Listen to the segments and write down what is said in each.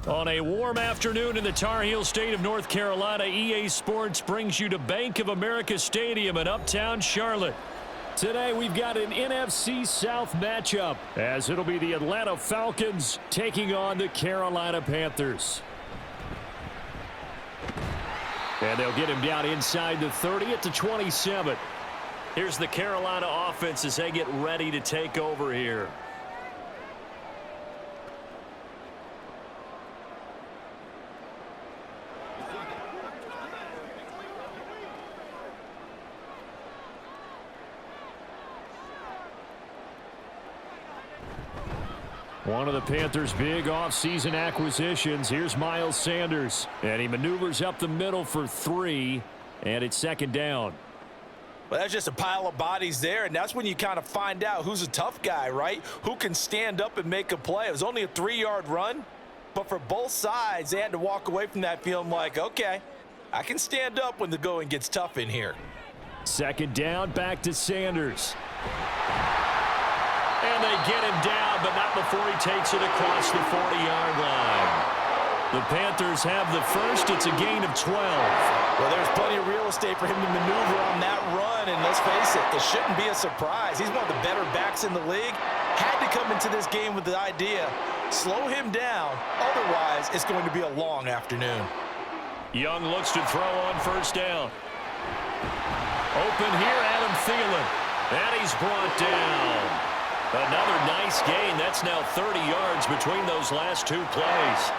On a warm afternoon in the Tar Heel state of North Carolina, EA Sports brings you to Bank of America Stadium in uptown Charlotte. Today we've got an NFC South matchup, as it'll be the Atlanta Falcons taking on the Carolina Panthers. And they'll get him down inside the 30 at the 27. Here's the Carolina offense as they get ready to take over here. One of the Panthers' big offseason acquisitions. Here's Miles Sanders. And he maneuvers up the middle for 3. And it's second down. Well, that's just a pile of bodies there, and that's when you kind of find out who's a tough guy, right? Who can stand up and make a play. It was only a 3-yard run, but for both sides, they had to walk away from that feeling like, okay, I can stand up when the going gets tough in here. Second down, back to Sanders. And they get him down, but not before he takes it across the 40-yard line. The Panthers have the first. It's a gain of 12. Well, there's plenty of real estate for him to maneuver on that run, and let's face it, it shouldn't be a surprise. He's one of the better backs in the league. Had to come into this game with the idea, slow him down, otherwise it's going to be a long afternoon. Young looks to throw on first down. Open here, Adam Thielen. And he's brought down. Another nice gain. That's now 30 yards between those last two plays.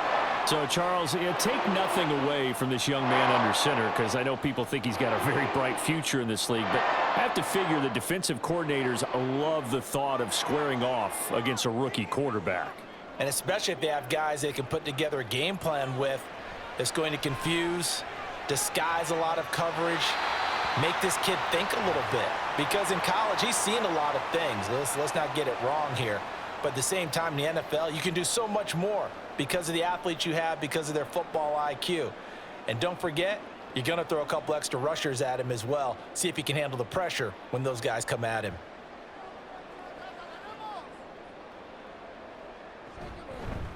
So, Charles, take nothing away from this young man under center, because I know people think he's got a very bright future in this league, but I have to figure the defensive coordinators love the thought of squaring off against a rookie quarterback. And especially if they have guys they can put together a game plan with that's going to confuse, disguise a lot of coverage, make this kid think a little bit. Because in college, he's seen a lot of things. Let's not get it wrong here. But at the same time, in the NFL, you can do so much more because of the athletes you have, because of their football IQ. And don't forget, you're going to throw a couple extra rushers at him as well. See if he can handle the pressure when those guys come at him.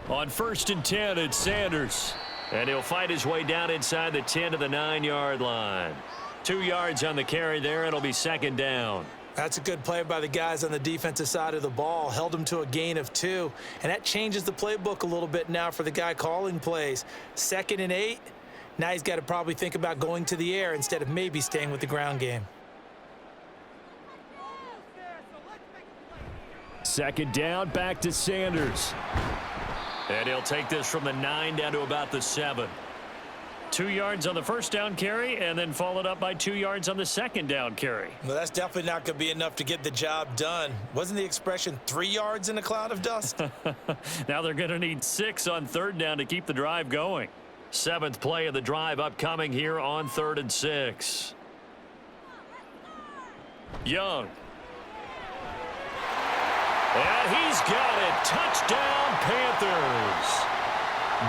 On 1st and 10, it's Sanders. And he'll fight his way down inside the 10 to the 9-yard line. 2 yards on the carry there. It'll be second down. That's a good play by the guys on the defensive side of the ball. Held him to a gain of 2. And that changes the playbook a little bit now for the guy calling plays. 2nd and 8. Now he's got to probably think about going to the air instead of maybe staying with the ground game. Second down, back to Sanders. And he'll take this from the 9 down to about the 7. 2 yards on the first down carry, and then followed up by 2 yards on the second down carry. Well, that's definitely not going to be enough to get the job done. Wasn't the expression 3 yards in a cloud of dust? Now they're going to need 6 on 3rd down to keep the drive going. 7th play of the drive upcoming here on 3rd and 6. Young. And he's got it. Touchdown, Panthers.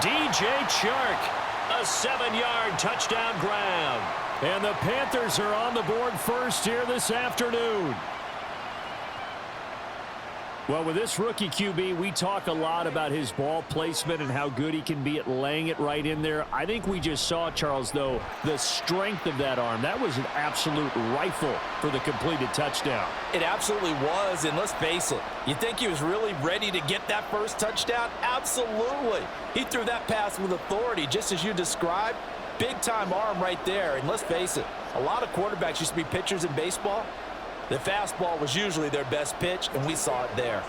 DJ Chark. A 7-yard touchdown grab. And the Panthers are on the board first here this afternoon. Well, with this rookie QB, we talk a lot about his ball placement and how good he can be at laying it right in there. I think we just saw, Charles, though, the strength of that arm. That was an absolute rifle for the completed touchdown. It absolutely was, and let's face it, you think he was really ready to get that first touchdown? Absolutely. He threw that pass with authority, just as you described. Big-time arm right there, and let's face it, a lot of quarterbacks used to be pitchers in baseball. The fastball was usually their best pitch, and we saw it there.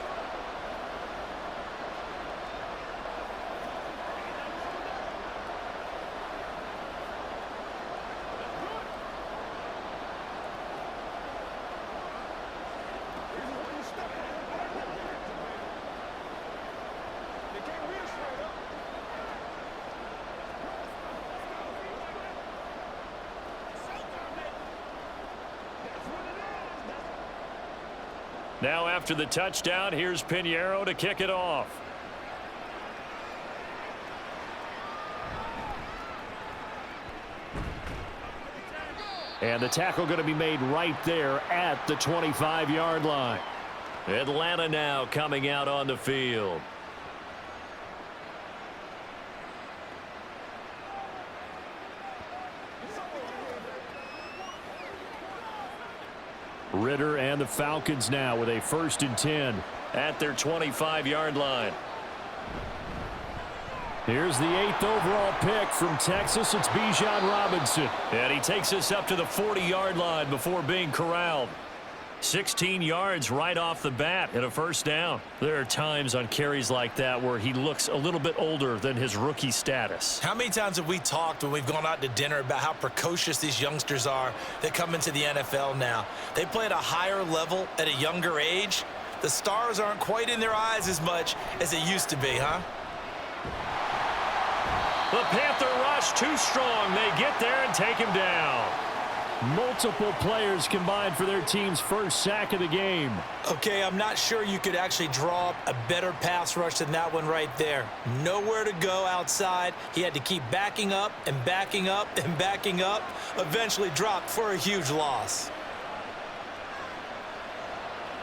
Now after the touchdown, here's Pinheiro to kick it off. And the tackle going to be made right there at the 25-yard line. Atlanta now coming out on the field. Ritter and the Falcons now with a 1st and 10 at their 25-yard line. Here's the 8th overall pick from Texas. It's Bijan Robinson. And he takes us up to the 40-yard line before being corralled. 16 yards right off the bat and a 1st down. There are times on carries like that where he looks a little bit older than his rookie status. How many times have we talked when we've gone out to dinner about how precocious these youngsters are that come into the NFL now? They play at a higher level at a younger age. The stars aren't quite in their eyes as much as they used to be, huh? The Panther rush too strong. They get there and take him down. Multiple players combined for their team's 1st sack of the game. Okay, I'm not sure you could actually draw up a better pass rush than that one right there. Nowhere to go outside. He had to keep backing up and backing up and backing up. Eventually dropped for a huge loss.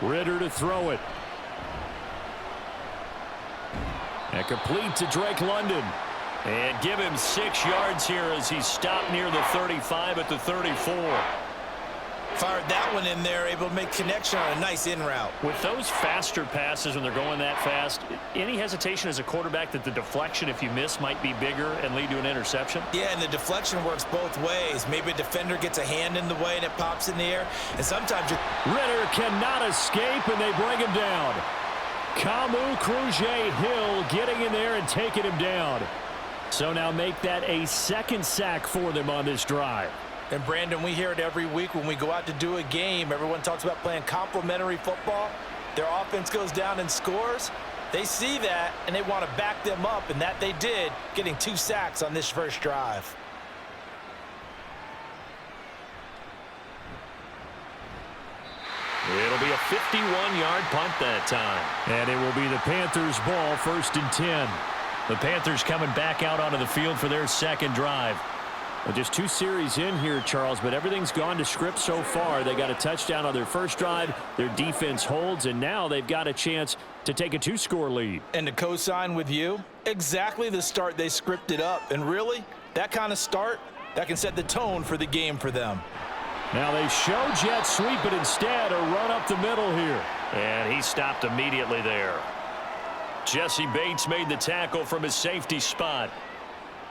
Ritter to throw it. And complete to Drake London. And give him 6 yards here as he's stopped near the 35 at the 34. Fired that one in there, able to make connection on a nice in route. With those faster passes when they're going that fast, any hesitation as a quarterback that the deflection, if you miss, might be bigger and lead to an interception? Yeah, and the deflection works both ways. Maybe a defender gets a hand in the way and it pops in the air. And sometimes Ritter cannot escape, and they bring him down. Kamu Cruz-Hill getting in there and taking him down. So now make that a 2nd sack for them on this drive. And Brandon, we hear it every week when we go out to do a game. Everyone talks about playing complementary football. Their offense goes down and scores. They see that, and they want to back them up, and that they did, getting 2 sacks on this 1st drive. It'll be a 51-yard punt that time. And it will be the Panthers' ball, 1st and 10. The Panthers coming back out onto the field for their 2nd drive. Well, just 2 series in here, Charles, but everything's gone to script so far. They got a touchdown on their 1st drive. Their defense holds, and now they've got a chance to take a 2-score lead. And to co-sign with you, exactly the start they scripted up. And really, that kind of start, that can set the tone for the game for them. Now they show jet sweep, but instead a run up the middle here. And he stopped immediately there. Jesse Bates made the tackle from his safety spot.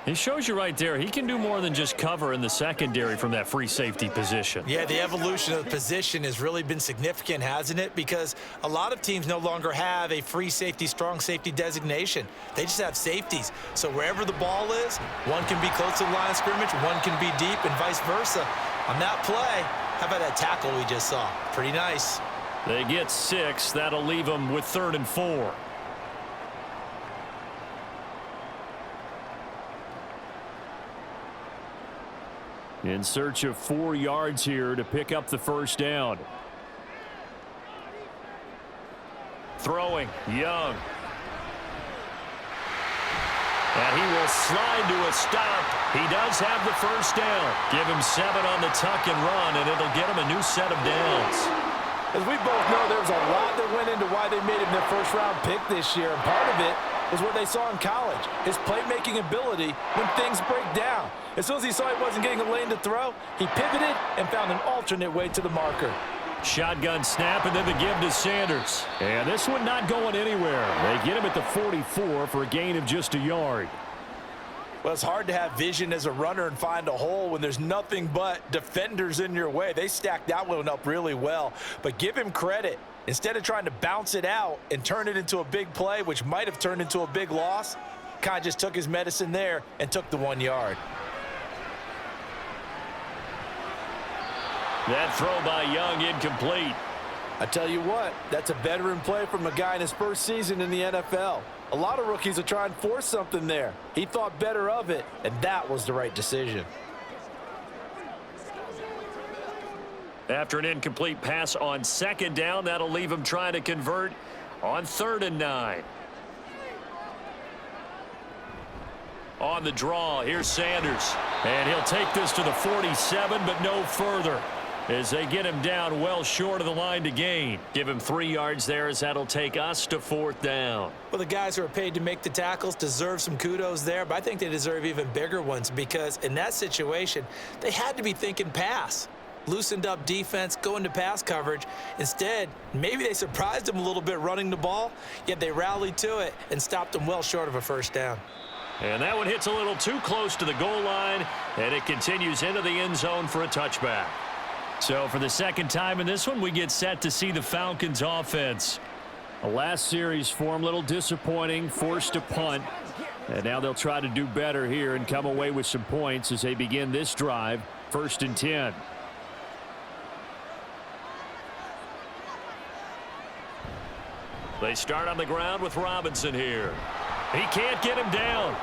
It shows you right there, he can do more than just cover in the secondary from that free safety position. Yeah, the evolution of the position has really been significant, hasn't it? Because a lot of teams no longer have a free safety, strong safety designation. They just have safeties. So wherever the ball is, one can be close to the line of scrimmage, one can be deep, and vice versa. On that play, how about that tackle we just saw? Pretty nice. They get 6. That'll leave them with 3rd and 4. In search of 4 yards here to pick up the 1st down. Throwing, Young. And he will slide to a stop. He does have the 1st down. Give him 7 on the tuck and run, and it'll get him a new set of downs. As we both know, there was a lot that went into why they made him their 1st-round pick this year, and part of it was what they saw in college, his playmaking ability when things break down. As soon as he saw he wasn't getting a lane to throw, he pivoted and found an alternate way to the marker. Shotgun snap, and then the give to Sanders. And this one not going anywhere. They get him at the 44 for a gain of just a yard. Well, it's hard to have vision as a runner and find a hole when there's nothing but defenders in your way. They stacked that one up really well. But give him credit. Instead of trying to bounce it out and turn it into a big play, which might have turned into a big loss, kind of just took his medicine there and took the 1 yard. That throw by Young incomplete. I tell you what, that's a veteran play from a guy in his 1st season in the NFL. A lot of rookies will try and force something there. He thought better of it, and that was the right decision. After an incomplete pass on 2nd down, that'll leave him trying to convert on 3rd and 9. On the draw, here's Sanders. And he'll take this to the 47, but no further. as they get him down well short of the line to gain. Give him 3 yards there as that'll take us to 4th down. Well, the guys who are paid to make the tackles deserve some kudos there, but I think they deserve even bigger ones because in that situation, they had to be thinking pass. Loosened up defense, going to pass coverage. Instead, maybe they surprised them a little bit running the ball, yet they rallied to it and stopped them well short of a first down. And that one hits a little too close to the goal line, and it continues into the end zone for a touchback. So for the second time in this one, we get set to see the Falcons offense. The last series for them, a little disappointing, forced a punt. And now they'll try to do better here and come away with some points as they begin this drive, 1st and 10. They start on the ground with Robinson here. He can't get him down.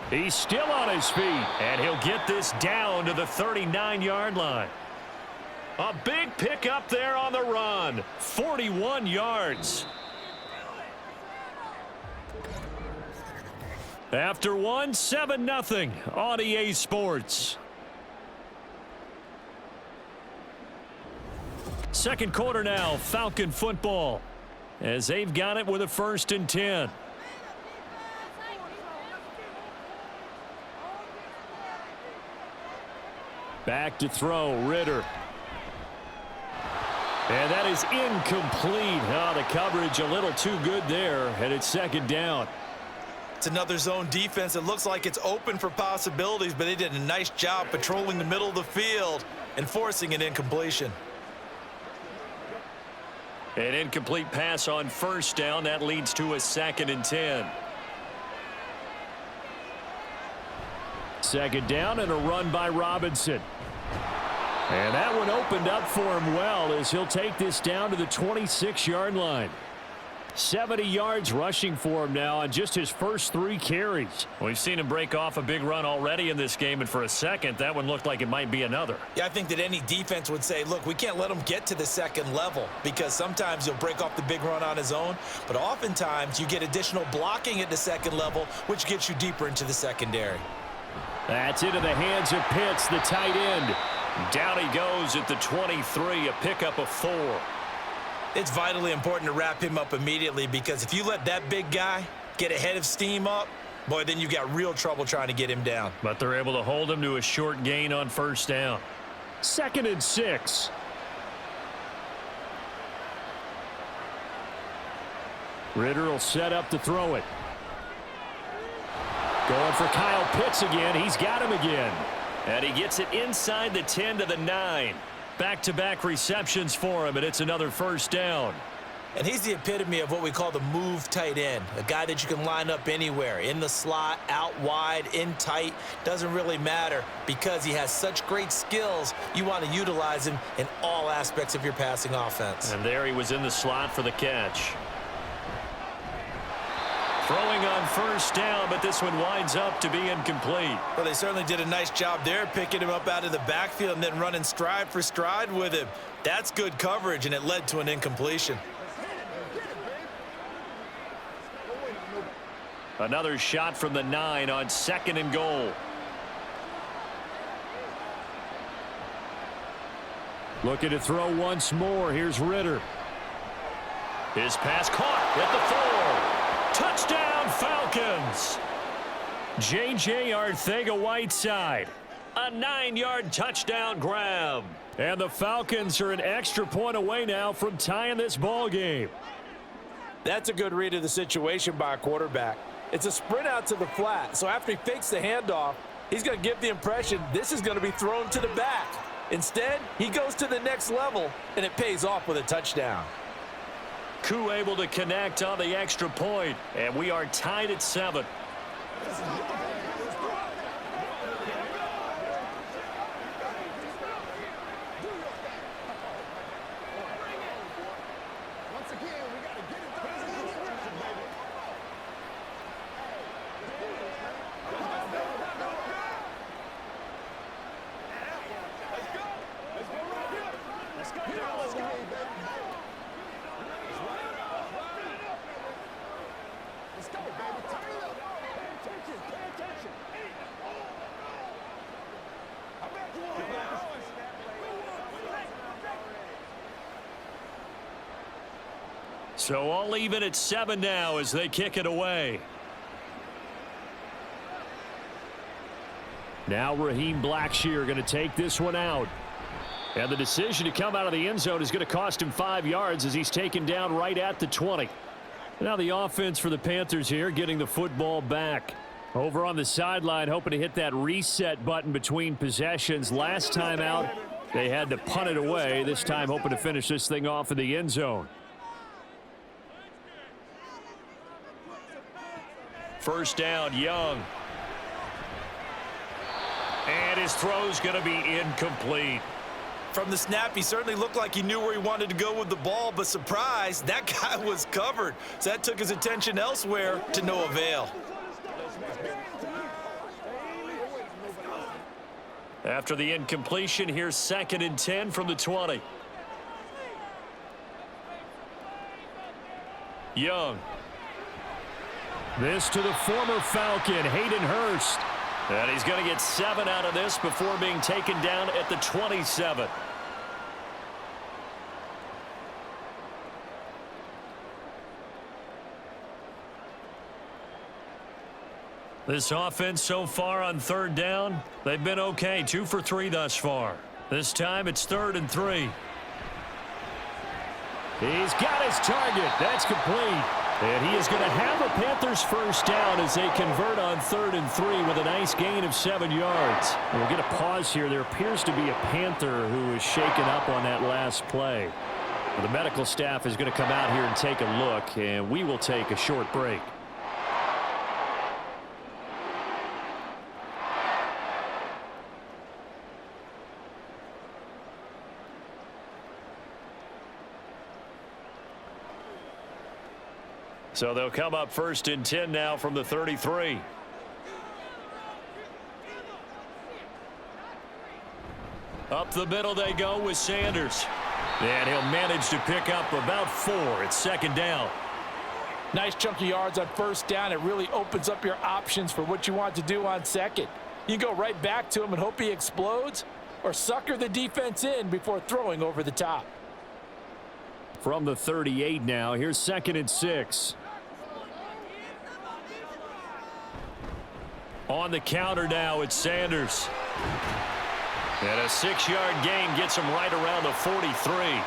He's still on his feet, and he'll get this down to the 39-yard line. A big pickup there on the run. 41 yards. After one, 7-0 on EA Sports. Second quarter now, Falcon football, as they've got it with a 1st and 10. Back to throw, Ritter. And that is incomplete. Oh, the coverage a little too good there, and it's 2nd down. It's another zone defense. It looks like it's open for possibilities, but they did a nice job patrolling the middle of the field and forcing an incompletion. An incomplete pass on 1st down. That leads to a 2nd and 10. 2nd down and a run by Robinson. And that one opened up for him well as he'll take this down to the 26-yard line. 70 yards rushing for him now on just his first 3 carries. We've seen him break off a big run already in this game, and for a second, that one looked like it might be another. Yeah, I think that any defense would say, look, we can't let him get to the 2nd level because sometimes he'll break off the big run on his own, but oftentimes you get additional blocking at the 2nd level, which gets you deeper into the secondary. That's into the hands of Pitts, the tight end. Down he goes at the 23, a pickup of 4. It's vitally important to wrap him up immediately because if you let that big guy get ahead of steam up, boy, then you've got real trouble trying to get him down. But they're able to hold him to a short gain on 1st down. 2nd and 6. Ritter will set up to throw it. Going for Kyle Pitts again. He's got him again. And he gets it inside the 10 to the 9. Back-to-back receptions for him, and it's another 1st down. And he's the epitome of what we call the move tight end, a guy that you can line up anywhere, in the slot, out wide, in tight, doesn't really matter because he has such great skills. You want to utilize him in all aspects of your passing offense. And there he was in the slot for the catch. Throwing on 1st down, but this one winds up to be incomplete. Well, they certainly did a nice job there, picking him up out of the backfield and then running stride for stride with him. That's good coverage, and it led to an incompletion. Another shot from the 9 on 2nd and goal. Looking to throw once more. Here's Ritter. His pass caught at the 4. Touchdown, Falcons. J.J. Arcega-Whiteside. A 9-yard touchdown grab. And the Falcons are an extra point away now from tying this ball game. That's a good read of the situation by a quarterback. It's a sprint out to the flat, so after he fakes the handoff, he's going to give the impression this is going to be thrown to the back. Instead, he goes to the next level, and it pays off with a touchdown. Koo able to connect on the extra point, and we are tied at 7. So all even at 7 now as they kick it away. Now Raheem Blackshear going to take this one out. And the decision to come out of the end zone is going to cost him 5 yards as he's taken down right at the 20. Now the offense for the Panthers here getting the football back. Over on the sideline hoping to hit that reset button between possessions. Last time out they had to punt it away. This time hoping to finish this thing off in the end zone. First down, Young. And his throw's going to be incomplete. From the snap, he certainly looked like he knew where he wanted to go with the ball, but surprise, that guy was covered. So that took his attention elsewhere to no avail. After the incompletion, here's 2nd and 10 from the 20. Young. This to the former Falcon, Hayden Hurst. And he's going to get 7 out of this before being taken down at the 27. This offense so far on 3rd down, they've been okay. 2 for 3 thus far. This time it's 3rd and 3. He's got his target. That's complete. And he is going to have a Panthers first down as they convert on 3rd and 3 with a nice gain of 7 yards. And we'll get a pause here. There appears to be a Panther who is shaken up on that last play. Well, the medical staff is going to come out here and take a look, and we will take a short break. So they'll come up 1st and 10 now from the 33. Up the middle they go with Sanders. And he'll manage to pick up about 4. It's 2nd down. Nice chunk of yards on 1st down. It really opens up your options for what you want to do on 2nd. You go right back to him and hope he explodes, or sucker the defense in before throwing over the top. From the 38 now, here's 2nd and 6. On the counter now, it's Sanders. And a 6-yard gain gets him right around the 43.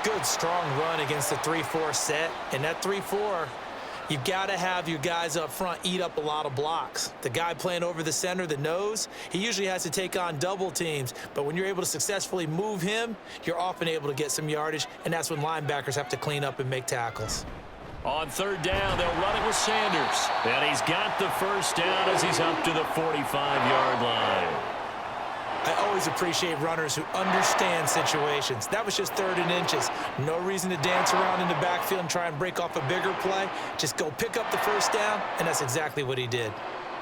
Good, strong run against the 3-4 set. And that 3-4, you've got to have your guys up front eat up a lot of blocks. The guy playing over the center, the nose, he usually has to take on double teams. But when you're able to successfully move him, you're often able to get some yardage, and that's when linebackers have to clean up and make tackles. On 3rd down, they'll run it with Sanders. And he's got the first down as he's up to the 45-yard line. I always appreciate runners who understand situations. That was just 3rd and inches. No reason to dance around in the backfield and try and break off a bigger play. Just go pick up the first down, and that's exactly what he did.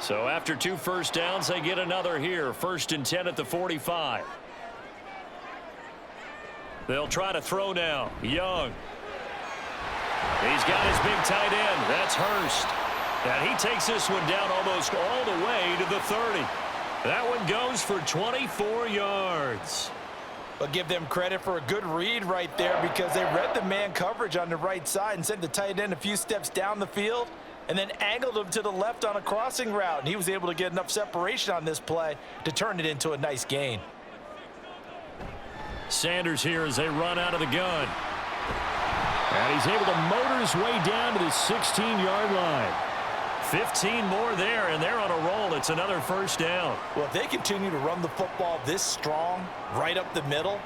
So after 2 first downs, they get another here. 1st and 10 at the 45. They'll try to throw now. Young. He's got his big tight end. That's Hurst. And he takes this one down almost all the way to the 30. That one goes for 24 yards. But give them credit for a good read right there, because they read the man coverage on the right side and sent the tight end a few steps down the field and then angled him to the left on a crossing route. And he was able to get enough separation on this play to turn it into a nice gain. Sanders here as they run out of the gun. And he's able to motor his way down to the 16-yard line. 15 more there, and they're on a roll. It's another first down. Well, if they continue to run the football this strong, right up the middle,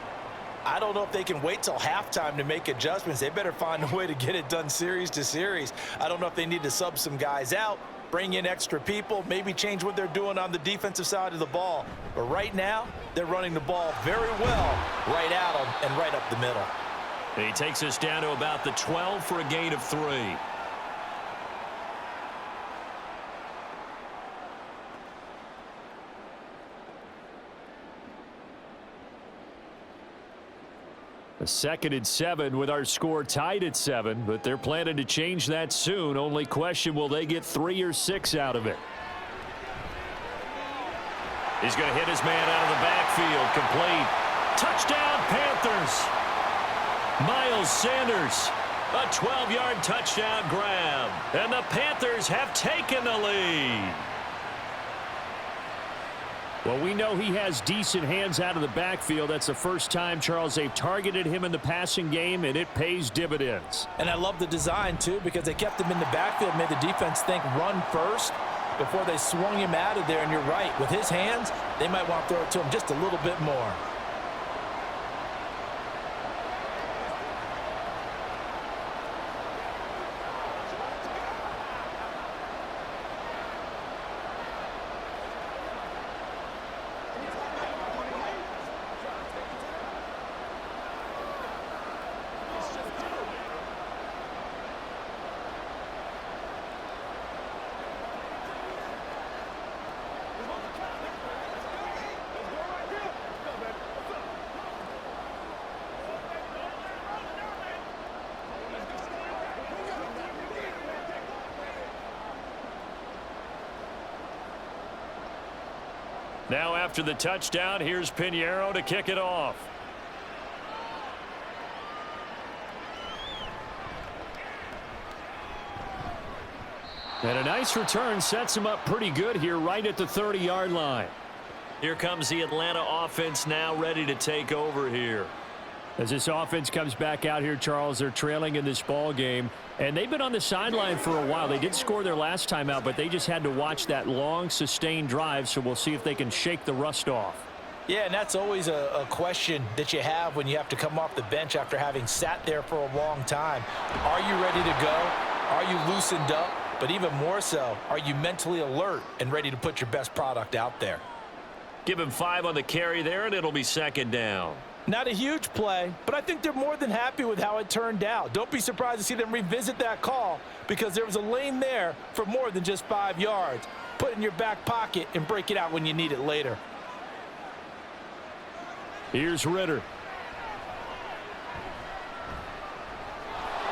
I don't know if they can wait till halftime to make adjustments. They better find a way to get it done series to series. I don't know if they need to sub some guys out, bring in extra people, maybe change what they're doing on the defensive side of the ball. But right now, they're running the ball very well right at them and right up the middle. He takes us down to about the 12 for a gain of 3. A 2nd and 7 with our score tied at 7, but they're planning to change that soon. Only question, will they get 3 or 6 out of it? He's going to hit his man out of the backfield. Complete. Touchdown, Panthers. Miles Sanders. A 12-yard touchdown grab. And the Panthers have taken the lead. Well, we know he has decent hands out of the backfield. That's the first time, Charles, they've targeted him in the passing game, and it pays dividends. And I love the design, too, because they kept him in the backfield, made the defense think run first before they swung him out of there. And you're right, with his hands, they might want to throw it to him just a little bit more. Now after the touchdown, here's Pinheiro to kick it off. And a nice return sets him up pretty good here right at the 30-yard line. Here comes the Atlanta offense now ready to take over here. As this offense comes back out here, Charles, they're trailing in this ball game, and they've been on the sideline for a while. They did score their last time out, but they just had to watch that long, sustained drive, so we'll see if they can shake the rust off. Yeah, and that's always a question that you have when you have to come off the bench after having sat there for a long time. Are you ready to go? Are you loosened up? But even more so, are you mentally alert and ready to put your best product out there? Give him 5 on the carry there, and it'll be second down. Not a huge play, but I think they're more than happy with how it turned out. Don't be surprised to see them revisit that call because there was a lane there for more than just 5 yards. Put it in your back pocket and break it out when you need it later. Here's Ritter.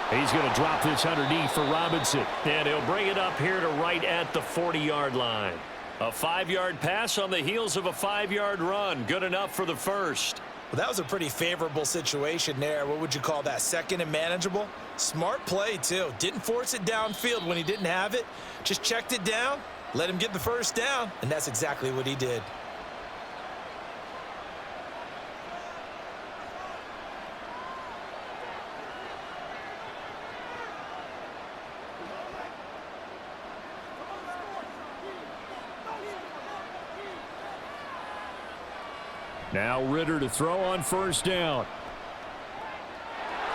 He's going to drop this underneath for Robinson. And he'll bring it up here to right at the 40-yard line. A 5-yard pass on the heels of a 5-yard run. Good enough for the first. Well, that was a pretty favorable situation there. What would you call that? Second and manageable? Smart play, too. Didn't force it downfield when he didn't have it. Just checked it down, let him get the first down, and that's exactly what he did. Now Ritter to throw on first down.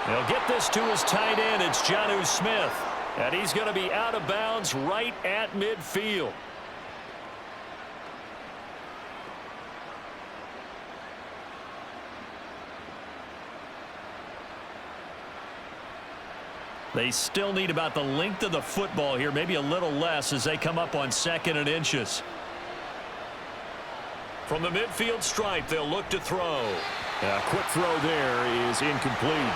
He'll get this to his tight end. It's Jonnu Smith. And he's going to be out of bounds right at midfield. They still need about the length of the football here, maybe a little less as they come up on 2nd and inches. From the midfield stripe, they'll look to throw. A quick throw there is incomplete.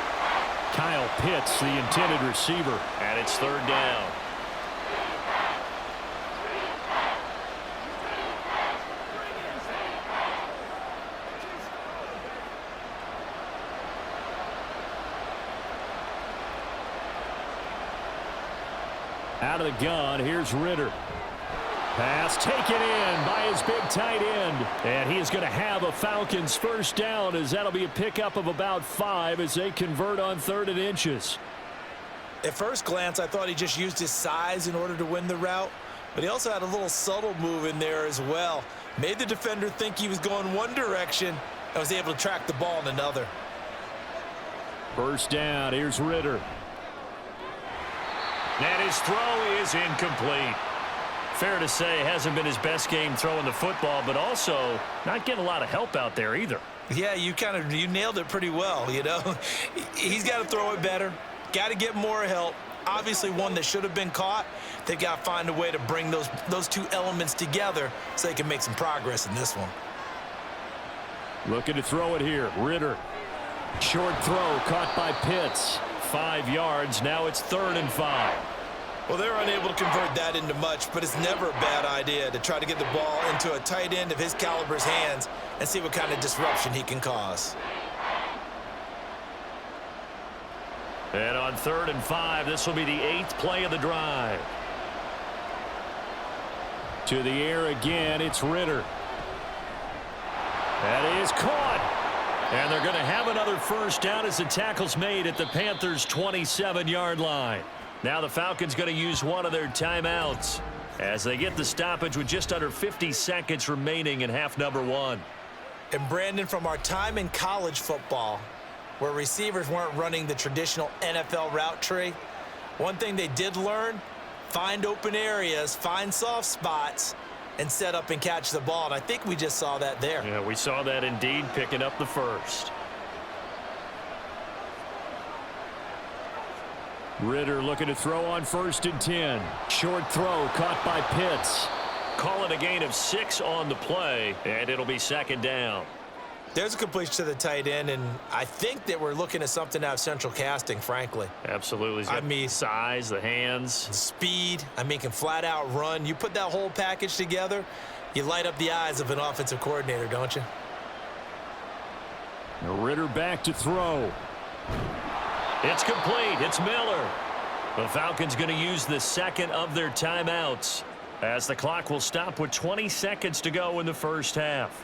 Kyle Pitts, the intended receiver. And it's 3rd down. Out of the gun, here's Ritter. Pass taken in by his big tight end. And he is going to have a Falcons first down as that'll be a pickup of about 5 as they convert on 3rd and inches. At first glance, I thought he just used his size in order to win the route, but he also had a little subtle move in there as well. Made the defender think he was going one direction and was able to track the ball in another. First down, here's Ritter. And his throw is incomplete. Fair to say, hasn't been his best game throwing the football, but also not getting a lot of help out there either. Yeah, you nailed it pretty well, you know. He's got to throw it better. Got to get more help. Obviously one that should have been caught. They've got to find a way to bring those two elements together so they can make some progress in this one. Looking to throw it here. Ritter. Short throw caught by Pitts. 5 yards. Now it's 3rd and 5. Well, they're unable to convert that into much, but it's never a bad idea to try to get the ball into a tight end of his caliber's hands and see what kind of disruption he can cause. And on 3rd and 5, this will be the 8th play of the drive. To the air again, it's Ritter. That is caught. And they're going to have another first down as the tackle's made at the Panthers' 27-yard line. Now the Falcons going to use one of their timeouts as they get the stoppage with just under 50 seconds remaining in half number 1. And Brandon, from our time in college football, where receivers weren't running the traditional NFL route tree, one thing they did learn, find open areas, find soft spots, and set up and catch the ball. And I think we just saw that there. Yeah, we saw that indeed, picking up the first. Ritter looking to throw on 1st and 10. Short throw caught by Pitts. Call it a gain of 6 on the play, and it'll be 2nd down. There's a completion to the tight end, and I think that we're looking at something out of central casting, frankly. Absolutely. I mean, size, the hands. Speed. I mean, can flat out run. You put that whole package together, you light up the eyes of an offensive coordinator, don't you? Ritter back to throw. It's complete. It's Miller. The Falcons going to use the 2nd of their timeouts as the clock will stop with 20 seconds to go in the first half.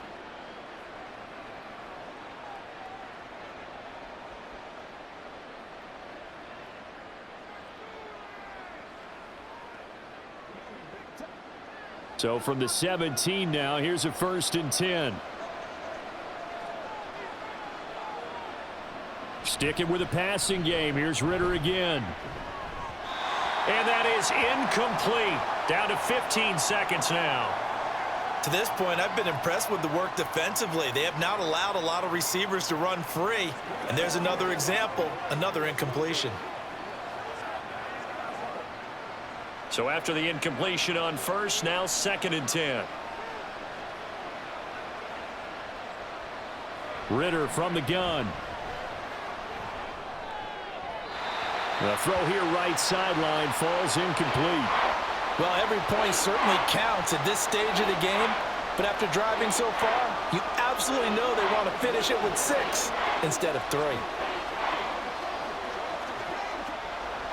So from the 17 now, here's a 1st and 10. Sticking with a passing game. Here's Ritter again. And that is incomplete. Down to 15 seconds now. To this point, I've been impressed with the work defensively. They have not allowed a lot of receivers to run free. And there's another example, another incompletion. So after the incompletion on 1st, now 2nd and 10. Ritter from the gun. The throw here right sideline falls incomplete. Well, every point certainly counts at this stage of the game. But after driving so far, you absolutely know they want to finish it with 6 instead of 3.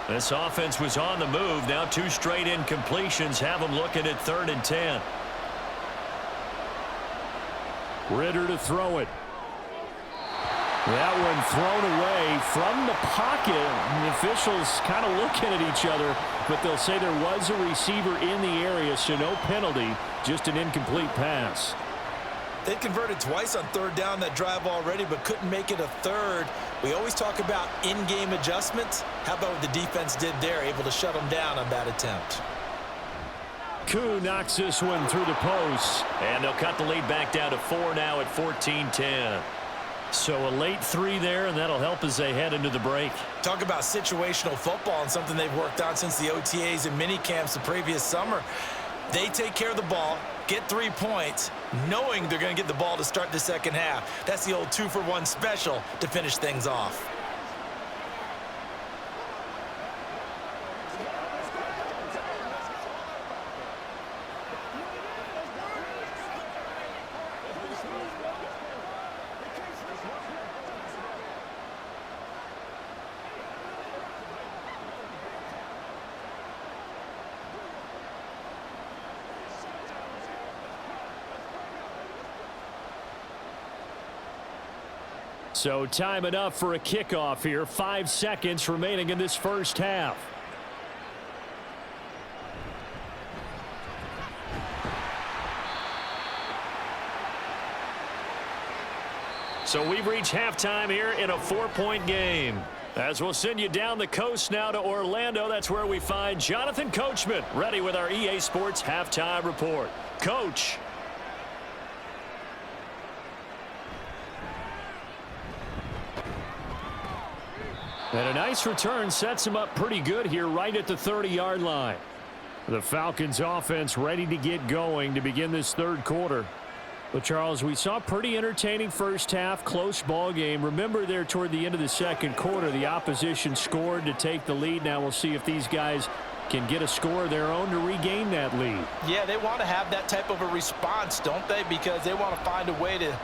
This offense was on the move. Now 2 straight incompletions have them looking at 3rd and 10. Ritter to throw it. That one thrown away from the pocket. And the officials kind of looking at each other, but they'll say there was a receiver in the area, so no penalty, just an incomplete pass. They converted twice on 3rd down that drive already, but couldn't make it a 3rd. We always talk about in-game adjustments. How about what the defense did there, able to shut them down on that attempt? Koo knocks this one through the post. And they'll cut the lead back down to 4 now at 14-10. So a late 3 there, and that'll help as they head into the break. Talk about situational football and something they've worked on since the OTAs and mini camps the previous summer. They take care of the ball, get 3 points, knowing they're going to get the ball to start the second half. That's the old 2-for-1 special to finish things off. So time enough for a kickoff here. 5 seconds remaining in this first half. So we've reached halftime here in a 4-point game. As we'll send you down the coast now to Orlando, that's where we find Jonathan Coachman ready with our EA Sports Halftime Report. Coach. And a nice return sets him up pretty good here right at the 30-yard line. The Falcons offense ready to get going to begin this 3rd quarter. But, Charles, we saw a pretty entertaining first half, close ball game. Remember there toward the end of the 2nd quarter, the opposition scored to take the lead. Now we'll see if these guys can get a score of their own to regain that lead. Yeah, they want to have that type of a response, don't they? Because they want to find a way to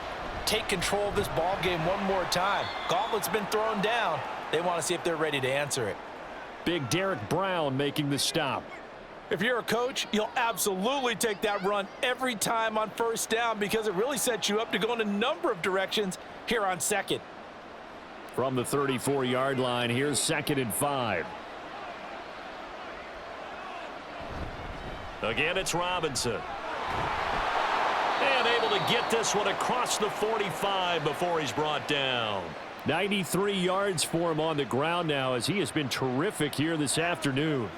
take control of this ball game one more time. Gauntlet's been thrown down. They want to see if they're ready to answer it. Big Derek Brown making the stop. If you're a coach, you'll absolutely take that run every time on first down because it really sets you up to go in a number of directions here on second. From the 34-yard line, here's 2nd and 5. Again, it's Robinson. And able to get this one across the 45 before he's brought down. 93 yards for him on the ground now as he has been terrific here this afternoon.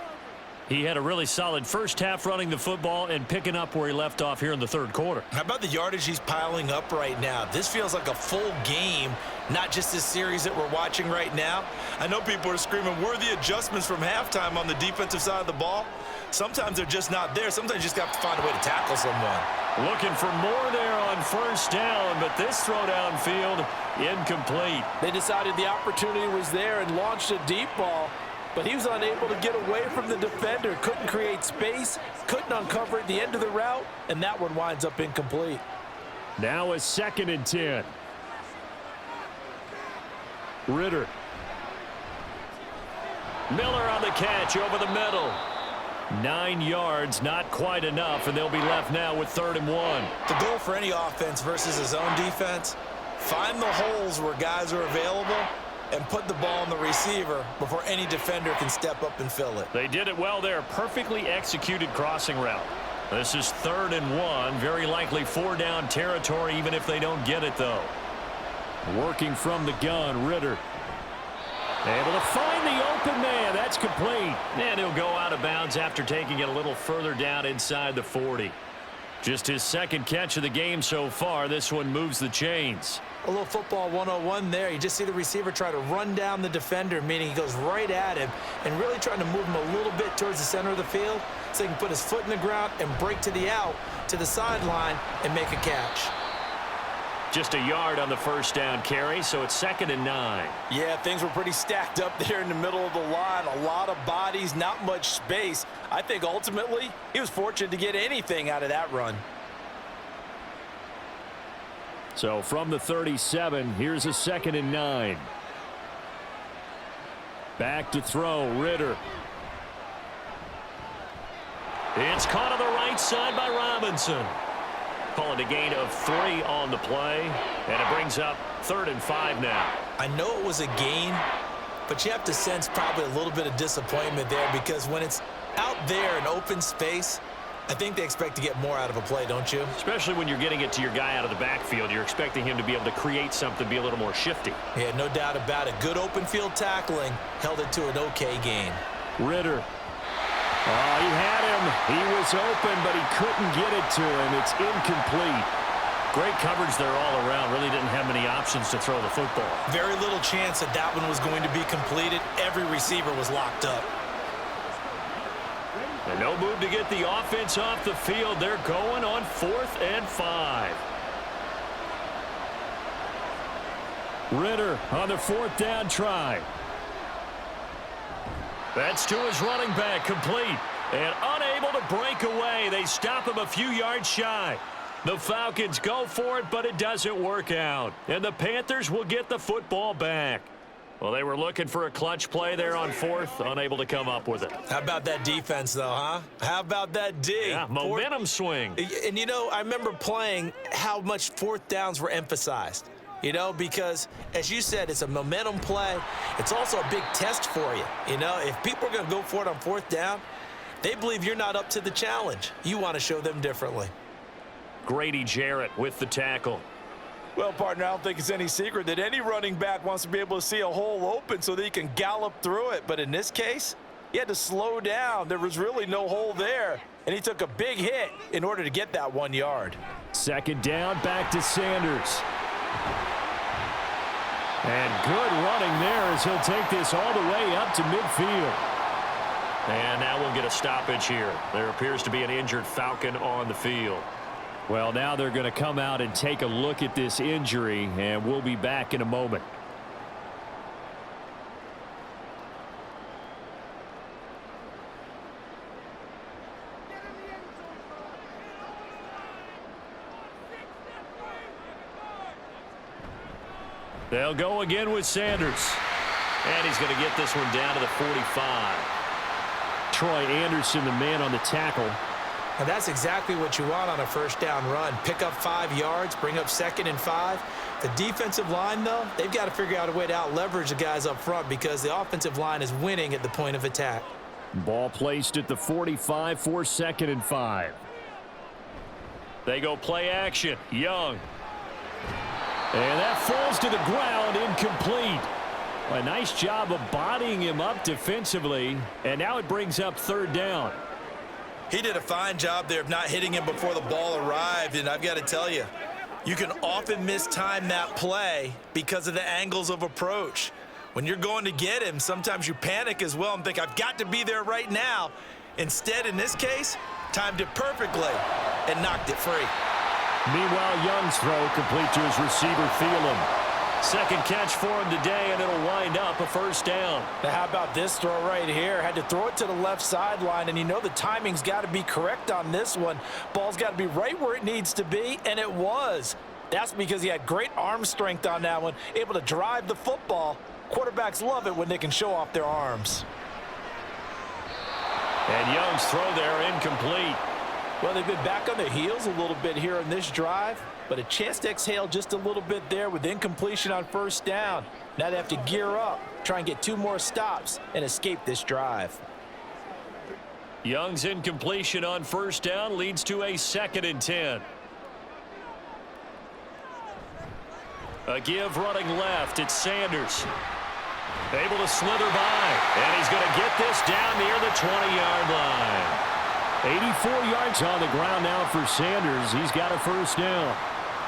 He had a really solid first half running the football and picking up where he left off here in the third quarter. How about the yardage he's piling up right now? This feels like a full game, not just this series that we're watching right now. I know people are screaming, where are the adjustments from halftime on the defensive side of the ball? Sometimes they're just not there. Sometimes you just have to find a way to tackle someone. Looking for more there on first down, but this throw downfield incomplete. They decided the opportunity was there and launched a deep ball, but he was unable to get away from the defender. Couldn't create space, couldn't uncover at the end of the route, and that one winds up incomplete. Now a 2nd and 10. Ritter. Miller on the catch over the middle. 9 yards, not quite enough, and they'll be left now with 3rd and 1. The goal for any offense versus his own defense, find the holes where guys are available and put the ball on the receiver before any defender can step up and fill it. They did it well there. Perfectly executed crossing route. This is 3rd and 1. Very likely 4-down territory even if they don't get it, though. Working from the gun, Ritter. Able to find the open man. That's complete. And he'll go out of bounds after taking it a little further down inside the 40. Just his 2nd catch of the game so far. This one moves the chains. A little football 101 there. You just see the receiver try to run down the defender, meaning he goes right at him and really trying to move him a little bit towards the center of the field so he can put his foot in the ground and break to the out, to the sideline, and make a catch. Just a yard on the first down carry, so it's 2nd and 9. Yeah, things were pretty stacked up there in the middle of the line. A lot of bodies, not much space. I think ultimately he was fortunate to get anything out of that run. So from the 37, here's a 2nd and 9. Back to throw, Ritter. It's caught on the right side by Robinson. Calling a gain of 3 on the play, and it brings up 3rd and 5 now. I know it was a gain, but you have to sense probably a little bit of disappointment there because when it's out there in open space, I think they expect to get more out of a play, don't you? Especially when you're getting it to your guy out of the backfield. You're expecting him to be able to create something, be a little more shifty. Yeah, no doubt about it. Good open field tackling held it to an okay gain. Ritter. Oh, he had him. He was open, but he couldn't get it to him. It's incomplete. Great coverage there all around. Really didn't have many options to throw the football. Very little chance that that one was going to be completed. Every receiver was locked up. And no move to get the offense off the field. They're going on 4th and 5. Ritter on the 4th down try. That's to his running back, complete. And unable to break away. They stop him a few yards shy. The Falcons go for it, but it doesn't work out. And the Panthers will get the football back. Well, they were looking for a clutch play there on 4th, unable to come up with it. How about that defense, though, huh? How about that D? Yeah, momentum swing. And, you know, I remember playing how much 4th downs were emphasized. You know, because, as you said, it's a momentum play. It's also a big test for you. You know, if people are going to go for it on 4th down, they believe you're not up to the challenge. You want to show them differently. Grady Jarrett with the tackle. Well, partner, I don't think it's any secret that any running back wants to be able to see a hole open so that he can gallop through it. But in this case, he had to slow down. There was really no hole there, and he took a big hit in order to get that 1 yard. 2nd down, back to Sanders. And good running there as he'll take this all the way up to midfield. And now we'll get a stoppage here. There appears to be an injured Falcon on the field. Well, now they're going to come out and take a look at this injury, and we'll be back in a moment. They'll go again with Sanders. And he's going to get this one down to the 45. Troy Anderson, the man on the tackle. And that's exactly what you want on a first down run. Pick up 5 yards, bring up 2nd and 5. The defensive line, though, they've got to figure out a way to out-leverage the guys up front because the offensive line is winning at the point of attack. Ball placed at the 45 for 2nd and 5. They go play action. Young. And that falls to the ground, incomplete. A nice job of bodying him up defensively, and now it brings up 3rd down. He did a fine job there of not hitting him before the ball arrived, and I've got to tell you, you can often mistime that play because of the angles of approach. When you're going to get him, sometimes you panic as well and think, I've got to be there right now. Instead, in this case, timed it perfectly and knocked it free. Meanwhile, Young's throw complete to his receiver, Thielen. Second catch for him today, and it'll wind up a 1st down. Now, how about this throw right here? Had to throw it to the left sideline, and you know the timing's got to be correct on this one. Ball's got to be right where it needs to be, and it was. That's because he had great arm strength on that one, able to drive the football. Quarterbacks love it when they can show off their arms. And Young's throw there incomplete. Well, they've been back on their heels a little bit here in this drive, but a chance to exhale just a little bit there with incompletion on 1st down. Now they have to gear up, try and get 2 more stops, and escape this drive. Young's incompletion on 1st down leads to a 2nd and 10. A give running left. It's Sanders. Able to slither by. And he's going to get this down near the 20-yard line. 84 yards on the ground now for Sanders. He's got a 1st down.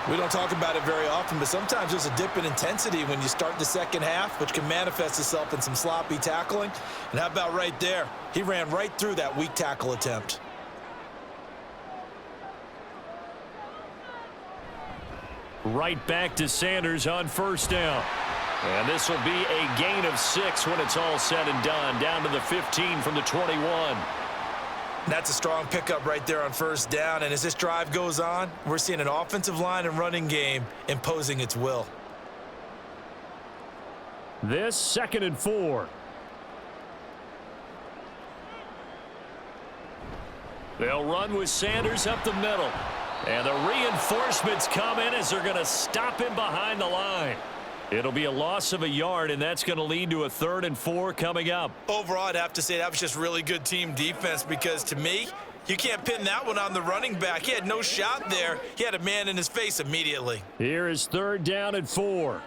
We don't talk about it very often, but sometimes there's a dip in intensity when you start the second half, which can manifest itself in some sloppy tackling. And how about right there? He ran right through that weak tackle attempt. Right back to Sanders on 1st down. And this will be a gain of 6 when it's all said and done. Down to the 15 from the 21. That's a strong pickup right there on 1st down. And as this drive goes on, we're seeing an offensive line and running game imposing its will. This 2nd and 4. They'll run with Sanders up the middle. And the reinforcements come in as they're going to stop him behind the line. It'll be a loss of a yard, and that's going to lead to a 3rd and 4 coming up. Overall, I'd have to say that was just really good team defense because, to me, you can't pin that one on the running back. He had no shot there. He had a man in his face immediately. Here is 3rd down and 4.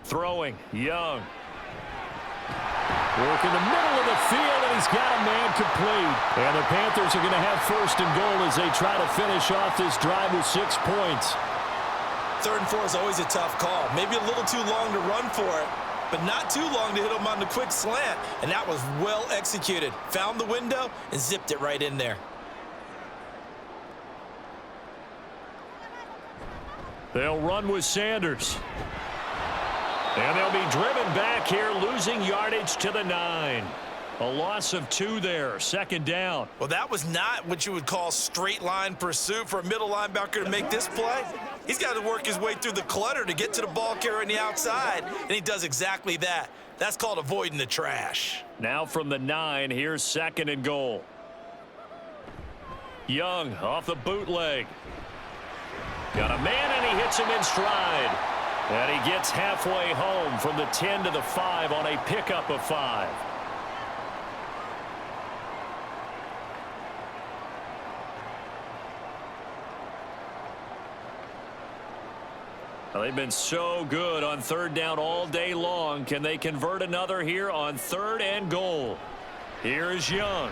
Throwing, Young. Work in the middle of the field, and he's got a man complete. And the Panthers are going to have 1st and goal as they try to finish off this drive with 6 points. 3rd and 4 is always a tough call. Maybe a little too long to run for it, but not too long to hit him on the quick slant. And that was well executed. Found the window and zipped it right in there. They'll run with Sanders. And they'll be driven back here, losing yardage to the 9. A loss of 2 there, 2nd down. Well, that was not what you would call straight line pursuit for a middle linebacker to make this play. He's got to work his way through the clutter to get to the ball carrier on the outside, and he does exactly that. That's called avoiding the trash. Now from the 9, here's 2nd and goal. Young off the bootleg. Got a man, and he hits him in stride. And he gets halfway home from the 10 to the 5 on a pickup of 5. Well, they've been so good on 3rd down all day long. Can they convert another here on 3rd and goal? Here is Young.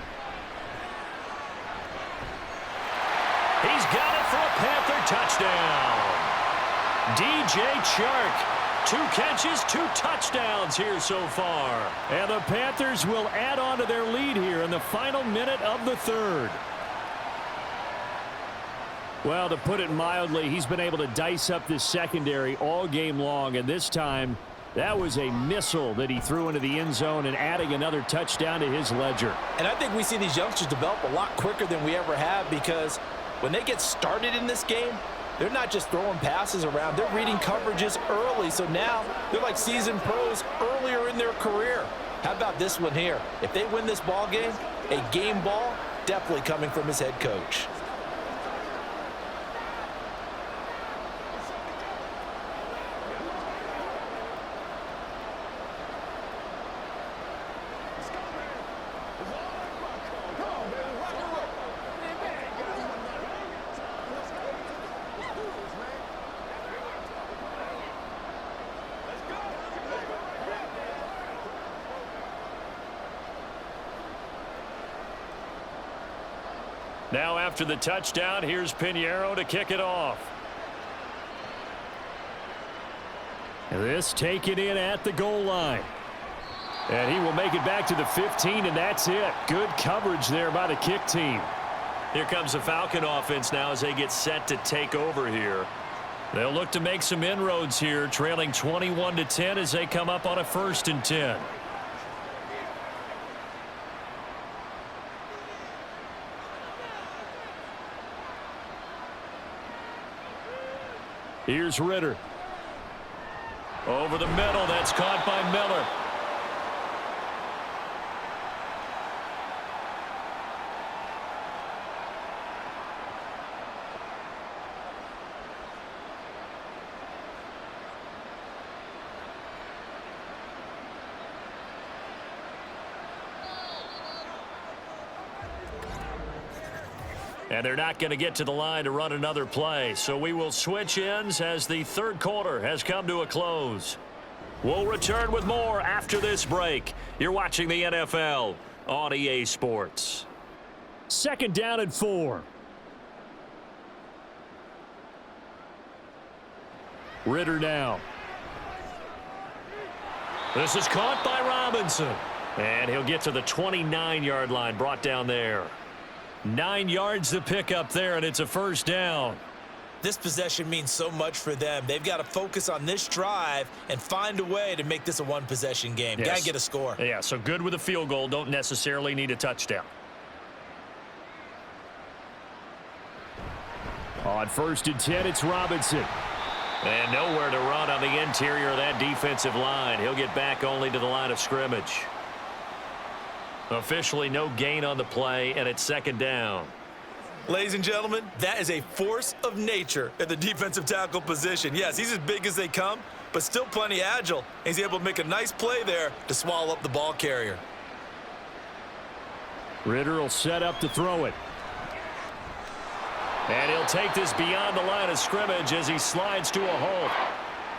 He's got it for a Panther touchdown. DJ Chark, 2 catches, 2 touchdowns here so far. And the Panthers will add on to their lead here in the final minute of the 3rd. Well, to put it mildly, he's been able to dice up this secondary all game long, and this time that was a missile that he threw into the end zone and adding another touchdown to his ledger. And I think we see these youngsters develop a lot quicker than we ever have because when they get started in this game, they're not just throwing passes around, they're reading coverages early. So now they're like seasoned pros earlier in their career. How about this one here? If they win this ball game, a game ball definitely coming from his head coach. Now after the touchdown, here's Pinheiro to kick it off. This taken in at the goal line. And he will make it back to the 15, and that's it. Good coverage there by the kick team. Here comes the Falcon offense now as they get set to take over here. They'll look to make some inroads here, trailing 21-10 as they come up on a 1st and 10. Here's Ritter. Over the middle, that's caught by Miller. And they're not going to get to the line to run another play. So we will switch ends as the 3rd quarter has come to a close. We'll return with more after this break. You're watching the NFL on EA Sports. 2nd down and 4. Ritter now. This is caught by Robinson. And he'll get to the 29-yard line, brought down there. 9 yards to pick up there, and it's a 1st down. This possession means so much for them. They've got to focus on this drive and find a way to make this a one-possession game. Yes. Got to get a score. Yeah, so good with a field goal. Don't necessarily need a touchdown. On 1st and 10, it's Robinson. And nowhere to run on the interior of that defensive line. He'll get back only to the line of scrimmage. Officially no gain on the play, and it's 2nd down. Ladies and gentlemen, that is a force of nature at the defensive tackle position. Yes, he's as big as they come, but still plenty agile. He's able to make a nice play there to swallow up the ball carrier. Ritter will set up to throw it. And he'll take this beyond the line of scrimmage as he slides to a halt.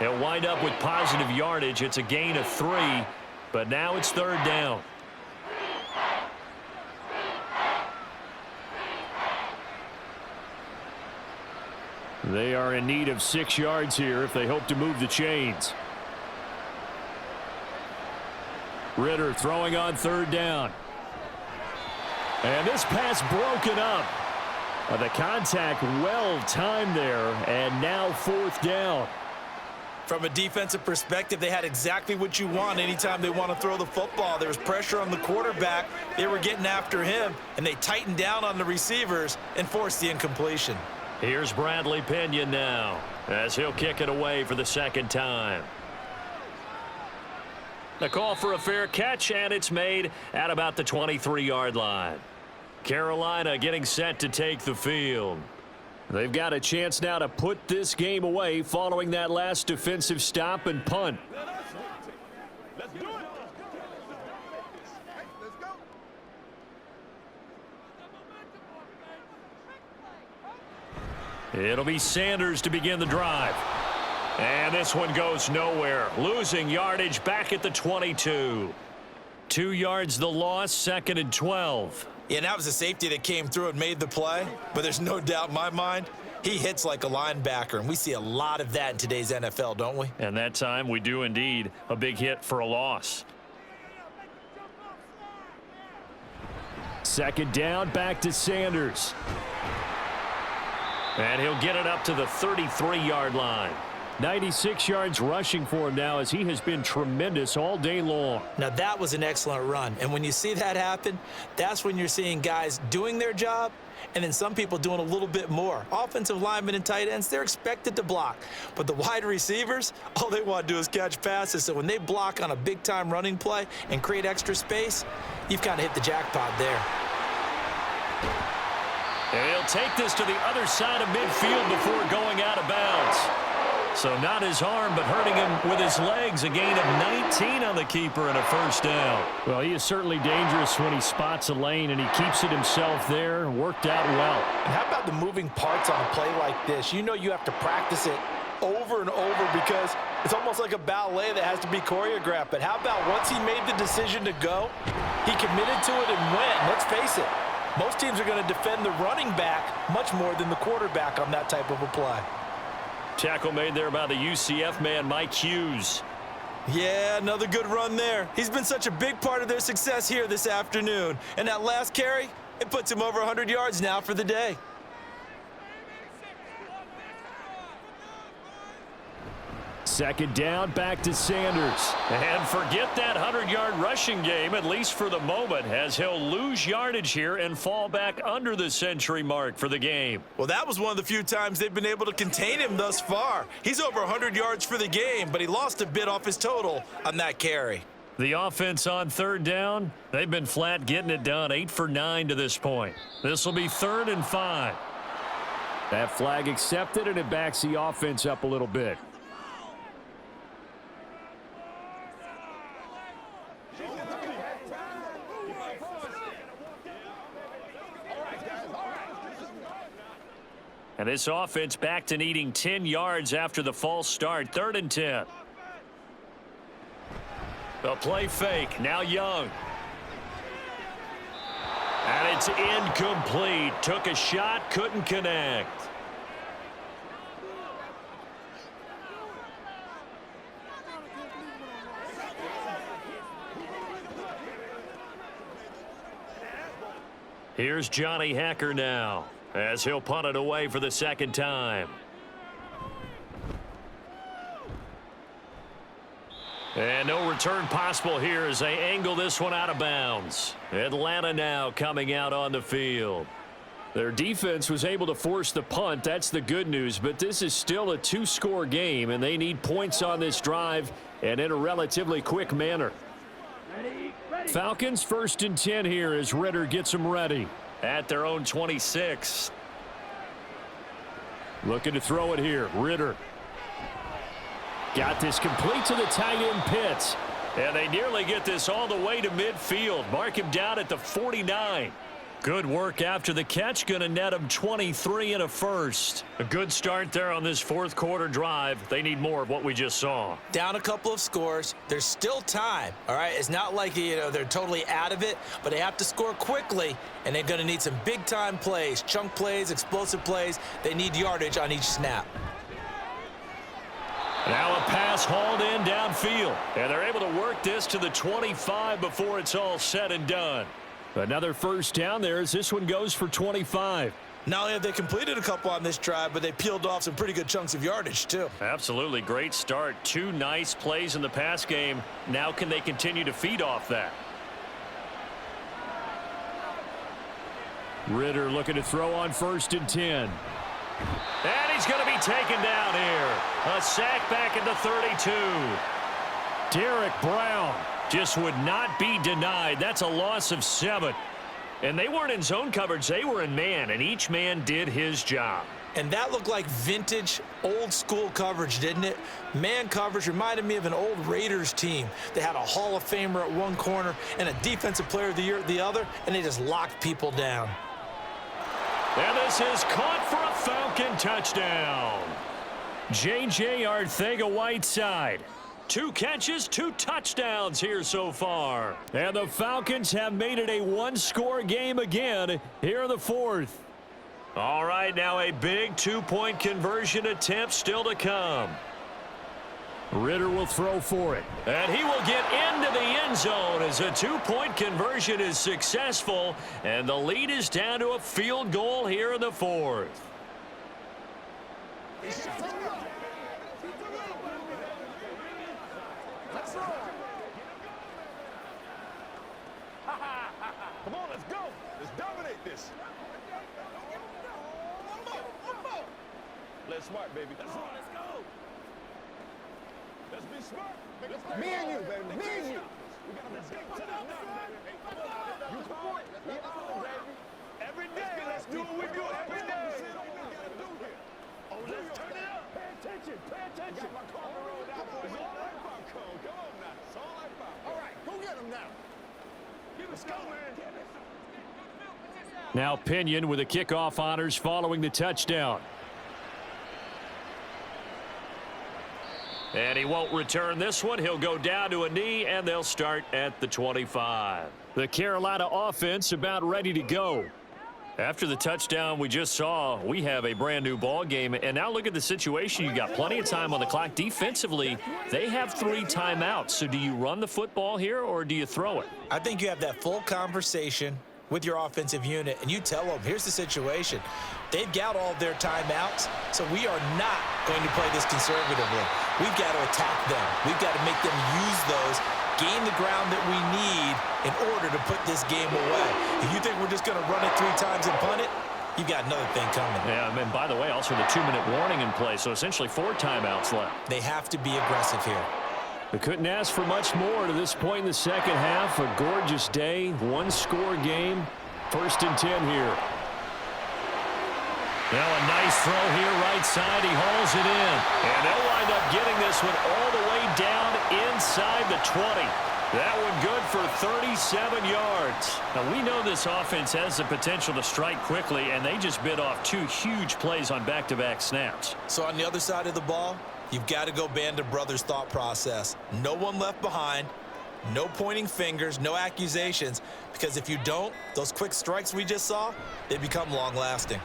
He'll wind up with positive yardage. It's a gain of 3, but now it's 3rd down. They are in need of 6 yards here if they hope to move the chains. Ritter throwing on 3rd down. And this pass broken up. The contact well timed there, and now 4th down. From a defensive perspective, they had exactly what you want anytime they want to throw the football. There was pressure on the quarterback. They were getting after him, and they tightened down on the receivers and forced the incompletion. Here's Bradley Pinion now as he'll kick it away for the 2nd time. The call for a fair catch, and it's made at about the 23-yard line. Carolina getting set to take the field. They've got a chance now to put this game away following that last defensive stop and punt. Let's do it. Let's go. It'll be Sanders to begin the drive. And this one goes nowhere. Losing yardage back at the 22. 2 yards the loss, 2nd and 12. Yeah, and that was a safety that came through and made the play. But there's no doubt in my mind, he hits like a linebacker. And we see a lot of that in today's NFL, don't we? And that time we do indeed. A big hit for a loss. 2nd down, back to Sanders. And he'll get it up to the 33-yard line. 96 yards rushing for him now as he has been tremendous all day long. Now, that was an excellent run. And when you see that happen, that's when you're seeing guys doing their job and then some people doing a little bit more. Offensive linemen and tight ends, they're expected to block. But the wide receivers, all they want to do is catch passes. So when they block on a big-time running play and create extra space, you've kind of hit the jackpot there. And he'll take this to the other side of midfield before going out of bounds. So not his arm, but hurting him with his legs. A gain of 19 on the keeper and a first down. Well, he is certainly dangerous when he spots a lane, and he keeps it himself there. Worked out well. And how about the moving parts on a play like this? You know you have to practice it over and over because it's almost like a ballet that has to be choreographed. But how about once he made the decision to go, he committed to it and went. Let's face it, most teams are going to defend the running back much more than the quarterback on that type of a play. Tackle made there by the UCF man, Mike Hughes. Yeah, another good run there. He's been such a big part of their success here this afternoon. And that last carry, it puts him over 100 yards now for the day. Second down, back to Sanders. And forget that 100-yard rushing game, at least for the moment, as he'll lose yardage here and fall back under the century mark for the game. Well, that was one of the few times they've been able to contain him thus far. He's over 100 yards for the game, but he lost a bit off his total on that carry. The offense on third down, they've been flat getting it done, 8 for 9 to this point. This will be 3rd and 5. That flag accepted, and it backs the offense up a little bit. And this offense back to needing 10 yards after the false start. 3rd and 10. The play fake. Now Young. And it's incomplete. Took a shot, couldn't connect. Here's Johnny Hacker now, as he'll punt it away for the second time. And no return possible here as they angle this one out of bounds. Atlanta now coming out on the field. Their defense was able to force the punt. That's the good news. But this is still a 2-score game, and they need points on this drive and in a relatively quick manner. Falcons 1st and 10 here as Ritter gets them ready. At their own 26. Looking to throw it here. Ritter. Got this complete to the tight end Pitts. And they nearly get this all the way to midfield. Mark him down at the 49. Good work after the catch. Going to net him 23 and a first. A good start there on this 4th quarter drive. They need more of what we just saw. Down a couple of scores. There's still time, all right? It's not like, they're totally out of it, but they have to score quickly, and they're going to need some big-time plays, chunk plays, explosive plays. They need yardage on each snap. Now a pass hauled in downfield. And they're able to work this to the 25 before it's all said and done. Another first down there as this one goes for 25. Not only have they completed a couple on this drive, but they peeled off some pretty good chunks of yardage, too. Absolutely. Great start. 2 nice plays in the pass game. Now can they continue to feed off that? Ritter looking to throw on 1st and 10. And he's going to be taken down here. A sack back at the 32. Derek Brown just would not be denied. That's a loss of 7. And they weren't in zone coverage. They were in man, and each man did his job. And that looked like vintage, old-school coverage, didn't it? Man coverage reminded me of an old Raiders team. They had a Hall of Famer at one corner and a Defensive Player of the Year at the other, and they just locked people down. And this is caught for a Falcon touchdown. J.J. Arcega-Whiteside. 2 catches, 2 touchdowns here so far. And the Falcons have made it a 1-score game again here in the 4th. All right, now a big 2-point conversion attempt still to come. Ritter will throw for it. And he will get into the end zone as a 2-point conversion is successful. And the lead is down to a field goal here in the 4th. Let's roll. Come on, let's go. Let's dominate this. One more. Let's smart, baby. Let's go. Let's be smart. Me and you, baby. Me and you. We got to get to the nut, baby. You call it. We on, baby. Every day, let's do what we do every day. Oh, let's turn it up. Pay attention. Got my car rolled out. It's all right, Falcon. Come on now. It's all right, Falcon. All right, go get him now. Let's go, man. Now Pinion with the kickoff honors following the touchdown. And he won't return this one. He'll go down to a knee, and they'll start at the 25. The Carolina offense about ready to go. After the touchdown we just saw, we have a brand new ball game. And now look at the situation. You got plenty of time on the clock. Defensively, they have 3 timeouts. So do you run the football here or do you throw it? I think you have that full conversation with your offensive unit, and you tell them, here's the situation. They've got all their timeouts, so we are not going to play this conservatively. We've got to attack them. We've got to make them use those, gain the ground that we need in order to put this game away. If you think we're just going to run it 3 times and punt it, you've got another thing coming. Yeah, and by the way, also the 2-minute warning in play, so essentially 4 timeouts left. They have to be aggressive here. We couldn't ask for much more to this point in the second half. A gorgeous day, 1-score game. 1st and 10 here. Now a nice throw here right side. He hauls it in. And they'll wind up getting this one all the way down inside the 20. That one good for 37 yards. Now we know this offense has the potential to strike quickly, and they just bit off 2 huge plays on back-to-back snaps. So on the other side of the ball, you've got to go Band of Brothers thought process. No one left behind. No pointing fingers, no accusations, because if you don't, those quick strikes we just saw, they become long-lasting.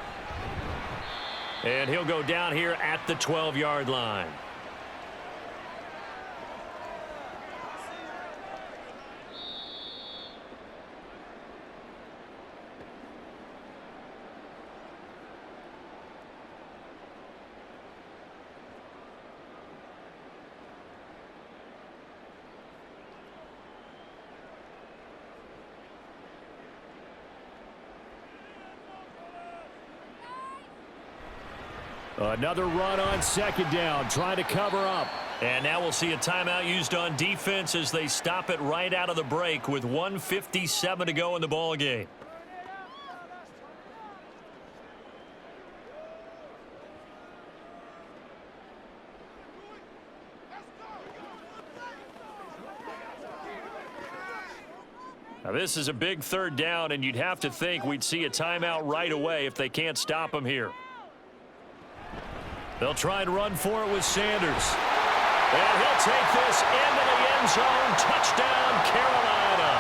And he'll go down here at the 12-yard line. Another run on 2nd down, trying to cover up. And now we'll see a timeout used on defense as they stop it right out of the break with 1:57 to go in the ball game. Now this is a big 3rd down, and you'd have to think we'd see a timeout right away if they can't stop him here. They'll try and run for it with Sanders. And he'll take this into the end zone. Touchdown, Carolina.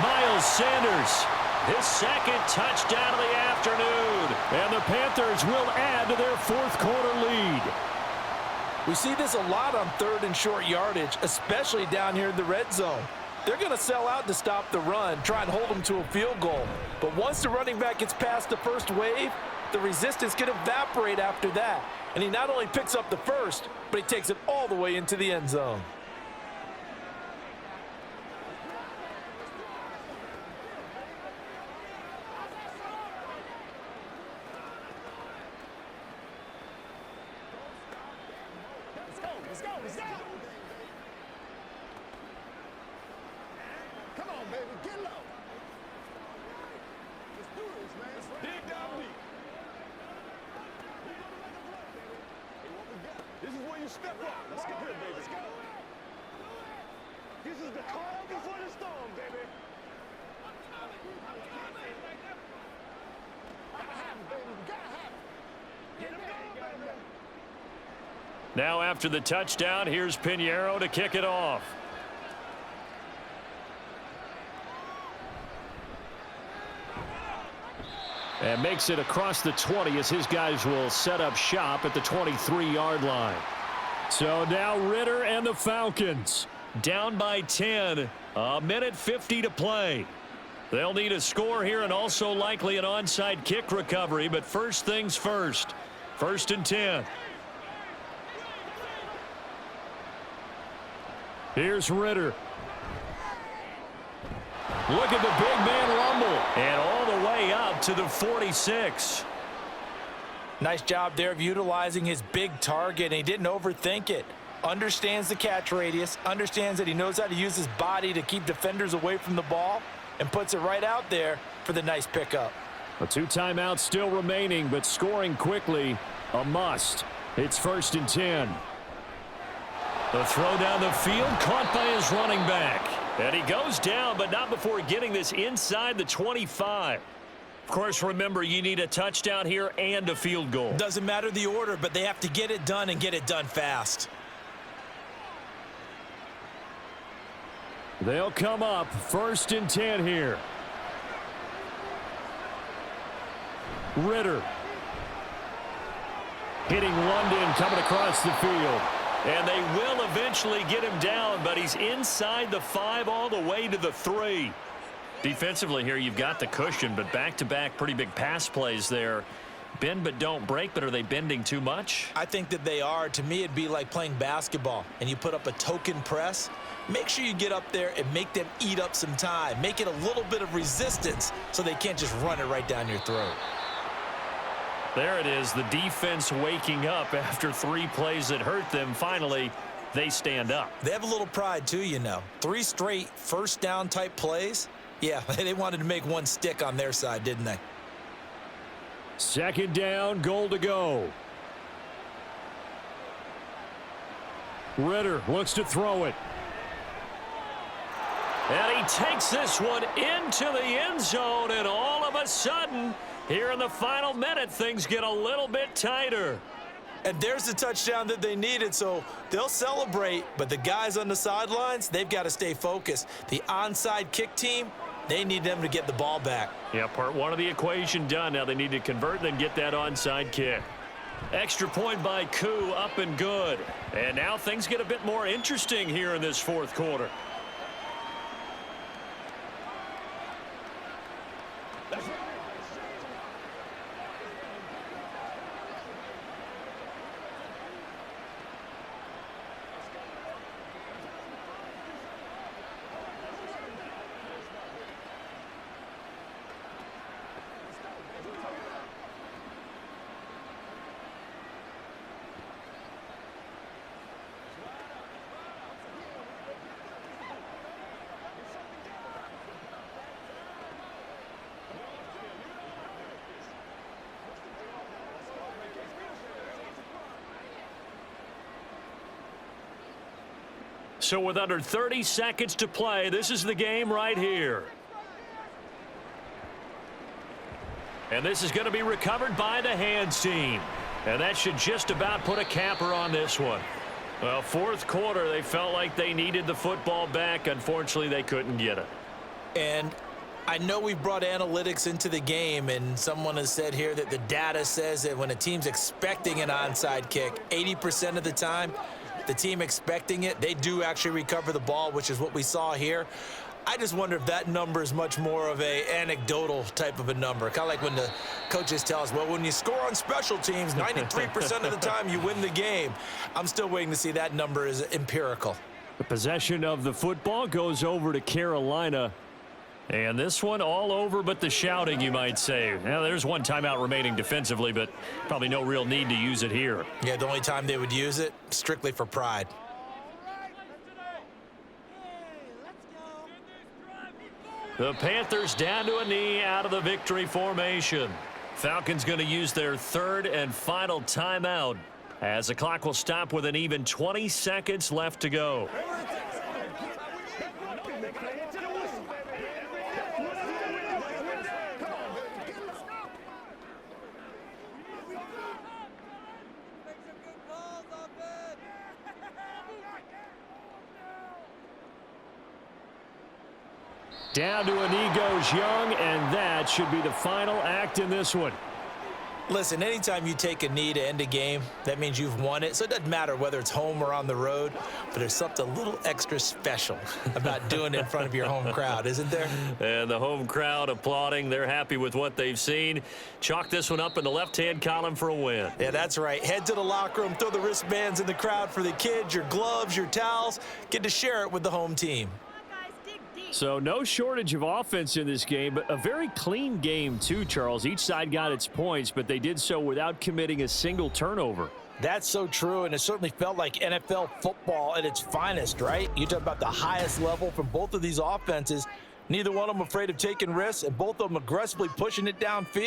Miles Sanders, his 2nd touchdown of the afternoon. And the Panthers will add to their 4th quarter lead. We see this a lot on 3rd and short yardage, especially down here in the red zone. They're going to sell out to stop the run, try and hold them to a field goal. But once the running back gets past the first wave, the resistance can evaporate after that. And he not only picks up the first, but he takes it all the way into the end zone. Let's go. Come on, baby, get low. Let's do this, man. Dig down deep. This is where you step up. Let's get good, baby. Let's go. This is the calm before the storm, baby. Gotta have it, baby. Gotta have it. Get him going, baby. Now after the touchdown, here's Pinheiro to kick it off. And makes it across the 20 as his guys will set up shop at the 23-yard line. So now Ritter and the Falcons Down by 10. 1:50 to play. They'll need a score here and also likely an onside kick recovery. But first things first. 1st and 10. Here's Ritter. Look at the big man rumble. And all the way up to the 46. Nice job there of utilizing his big target, and he didn't overthink it. Understands the catch radius, understands that he knows how to use his body to keep defenders away from the ball, and puts it right out there for the nice pickup. A 2 timeouts still remaining, but scoring quickly, a must. It's 1st and 10. The throw down the field, caught by his running back. And he goes down, but not before getting this inside the 25. Of course, remember, you need a touchdown here and a field goal. Doesn't matter the order, but they have to get it done and get it done fast. They'll come up 1st and 10 here. Ritter. Hitting London coming across the field. And they will eventually get him down, but he's inside the 5 all the way to the 3. Defensively here, you've got the cushion, but back-to-back pretty big pass plays there. Bend but don't break, but are they bending too much? I think that they are. To me, it'd be like playing basketball, and you put up a token press. Make sure you get up there and make them eat up some time. Make it a little bit of resistance so they can't just run it right down your throat. There it is, the defense waking up after 3 plays that hurt them. Finally, they stand up. They have a little pride, too, you know. 3 straight first down type plays. Yeah, they wanted to make one stick on their side, didn't they? 2nd down, goal to go. Ritter looks to throw it. And he takes this one into the end zone, and all of a sudden, here in the final minute, things get a little bit tighter. And there's the touchdown that they needed, so they'll celebrate. But the guys on the sidelines, they've got to stay focused. The onside kick team, they need them to get the ball back. Yeah, part 1 of the equation done. Now they need to convert and then get that onside kick. Extra point by Koo, up and good. And now things get a bit more interesting here in this 4th quarter. So with under 30 seconds to play, this is the game right here. And this is going to be recovered by the hands team. And that should just about put a capper on this one. Well, 4th quarter, they felt like they needed the football back. Unfortunately, they couldn't get it. And I know we've brought analytics into the game, and someone has said here that the data says that when a team's expecting an onside kick, 80% of the time, the team expecting it, they do actually recover the ball, which is what we saw here. I just wonder if that number is much more of a anecdotal type of a number. Kind of like when the coaches tell us, well, when you score on special teams, 93% of the time you win the game. I'm still waiting to see that number is empirical. The possession of the football goes over to Carolina. And this one all over but the shouting, you might say. Now, there's 1 timeout remaining defensively, but probably no real need to use it here. Yeah, the only time they would use it, strictly for pride. The Panthers down to a knee out of the victory formation. Falcons going to use their 3rd and final timeout as the clock will stop with an even 20 seconds left to go. Down to a knee goes Young, and that should be the final act in this one. Listen, anytime you take a knee to end a game, that means you've won it. So it doesn't matter whether it's home or on the road, but there's something a little extra special about doing it in front of your home crowd, isn't there? And the home crowd applauding. They're happy with what they've seen. Chalk this one up in the left-hand column for a win. Yeah, that's right. Head to the locker room, throw the wristbands in the crowd for the kids, your gloves, your towels. Get to share it with the home team. So no shortage of offense in this game, but a very clean game too, Charles. Each side got its points, but they did so without committing a single turnover. That's so true, and it certainly felt like NFL football at its finest, right? You talk about the highest level from both of these offenses. Neither one of them afraid of taking risks, and both of them aggressively pushing it downfield.